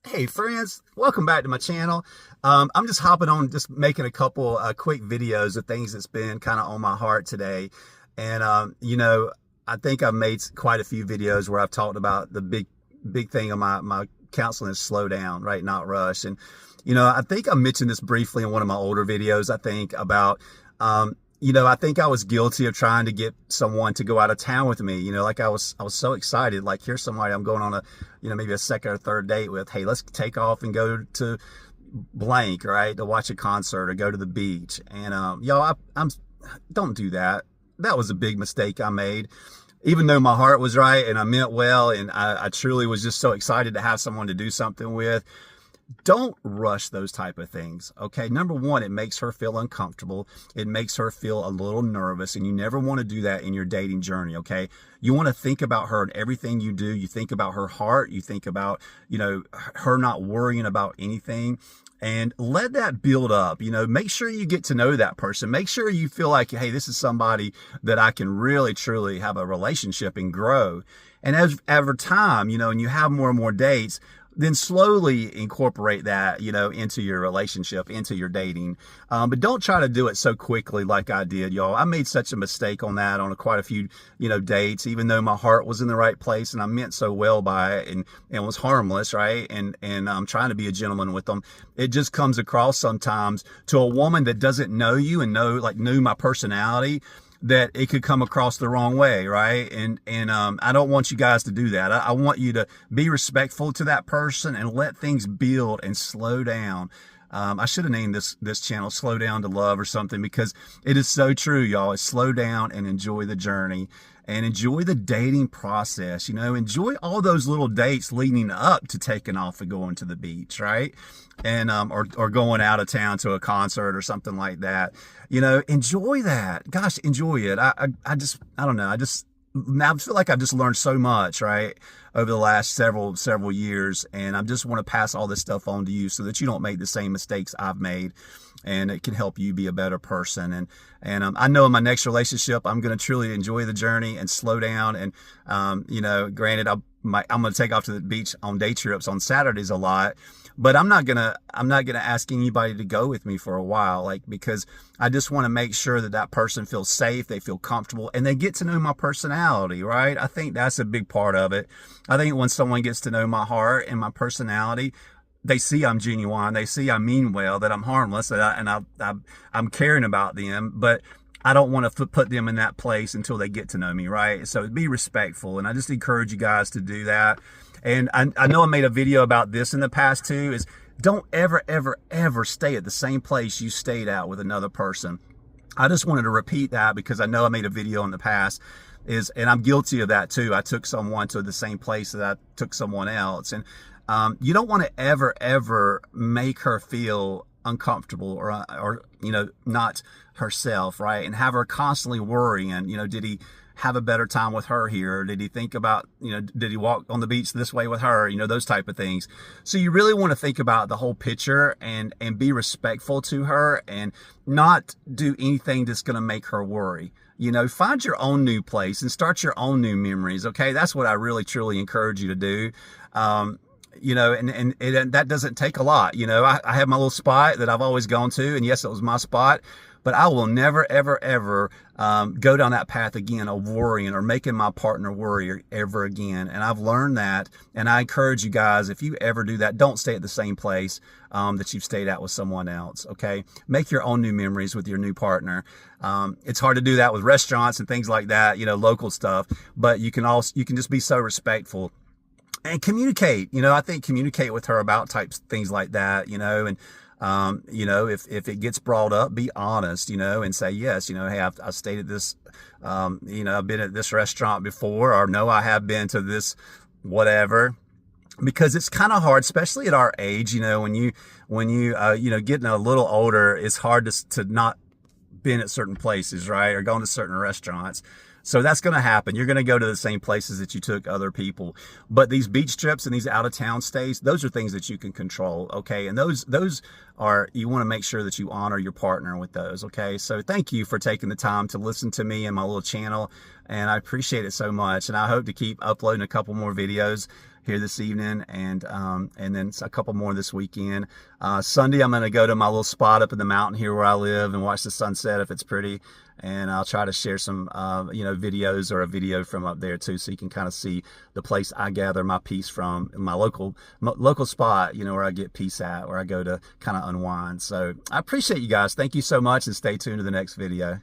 Hey friends, welcome back to my channel. I'm just hopping on, just making a couple quick videos of things that's been kind of on my heart today. And I think I've made quite a few videos where I've talked about the big thing of my counseling is slow down, right? Not rush. And I think I mentioned this briefly in one of my older videos. I think about I think I was guilty of trying to get someone to go out of town with me. Like I was so excited. Like, here's somebody I'm going on a, maybe a second or third date with. Hey, let's take off and go to blank, right? To watch a concert or go to the beach. And I'm don't do that. That was a big mistake I made. Even though my heart was right and I meant well, and I truly was just so excited to have someone to do something with. Don't rush those type of things. Okay. Number one, it makes her feel uncomfortable. It makes her feel a little nervous, and you never want to do that in your dating journey. Okay. You want to think about her and everything you do. You think about her heart. You think about, her not worrying about anything, and let that build up. Make sure you get to know that person. Make sure you feel like, hey, this is somebody that I can really, truly have a relationship and grow. And as over time, and you have more and more dates, then slowly incorporate that, into your relationship, into your dating. But don't try to do it so quickly like I did, y'all. I made such a mistake on that on quite a few, dates, even though my heart was in the right place and I meant so well by it and was harmless, right? And I'm trying to be a gentleman with them. It just comes across sometimes to a woman that doesn't know you and knew my personality, that it could come across the wrong way, right? And I don't want you guys to do that. I want you to be respectful to that person and let things build and slow down. I should have named this channel "Slow Down to Love" or something, because it is so true, y'all. It's slow down and enjoy the journey and enjoy the dating process. Enjoy all those little dates leading up to taking off and going to the beach, right? And or going out of town to a concert or something like that. Enjoy that. Gosh, enjoy it. I don't know. Now I feel like I've just learned so much, right, over the last several years, and I just want to pass all this stuff on to you so that you don't make the same mistakes I've made, and it can help you be a better person. And I know in my next relationship, I'm going to truly enjoy the journey and slow down. And granted, I'm going to take off to the beach on day trips on Saturdays a lot. But I'm not gonna ask anybody to go with me for a while, like, because I just want to make sure that that person feels safe, they feel comfortable, and they get to know my personality, right? I think that's a big part of it. I think when someone gets to know my heart and my personality, they see I'm genuine, they see I mean well, that I'm harmless, I'm caring about them, but I don't want to put them in that place until they get to know me, right? So be respectful, and I just encourage you guys to do that. And I know I made a video about this in the past too, is don't ever, ever, ever stay at the same place you stayed at with another person. I just wanted to repeat that because I know I made a video in the past, and I'm guilty of that too. I took someone to the same place that I took someone else. And you don't want to ever, ever make her feel uncomfortable or not herself, right? And have her constantly worrying, did he have a better time with her here? Did he think about, did he walk on the beach this way with her? Those type of things. So you really want to think about the whole picture and be respectful to her and not do anything that's going to make her worry. Find your own new place and start your own new memories. Okay. That's what I really, truly encourage you to do. And that doesn't take a lot. I have my little spot that I've always gone to, and yes, it was my spot, but I will never, ever, ever go down that path again of worrying or making my partner worry ever again. And I've learned that, and I encourage you guys, if you ever do that, don't stay at the same place that you've stayed at with someone else. Okay, make your own new memories with your new partner. It's hard to do that with restaurants and things like that, local stuff, but you can just be so respectful. And communicate, I think communicate with her about things like that, and, if it gets brought up, be honest, and say, yes, hey, I've stayed at this, I've been at this restaurant before, or no, I have been to this, whatever. Because it's kind of hard, especially at our age, when you getting a little older, it's hard to not been at certain places, right? Or going to certain restaurants. So that's going to happen. You're going to go to the same places that you took other people. But these beach trips and these out of town stays, those are things that you can control. Okay. And those are, you want to make sure that you honor your partner with those. Okay. So thank you for taking the time to listen to me and my little channel. And I appreciate it so much. And I hope to keep uploading a couple more videos here this evening, and then a couple more this weekend. Sunday, I'm going to go to my little spot up in the mountain here where I live and watch the sunset if it's pretty. And I'll try to share some, videos or a video from up there too, so you can kind of see the place I gather my peace from, my local spot, where I get peace at, where I go to kind of unwind. So I appreciate you guys. Thank you so much, and stay tuned to the next video.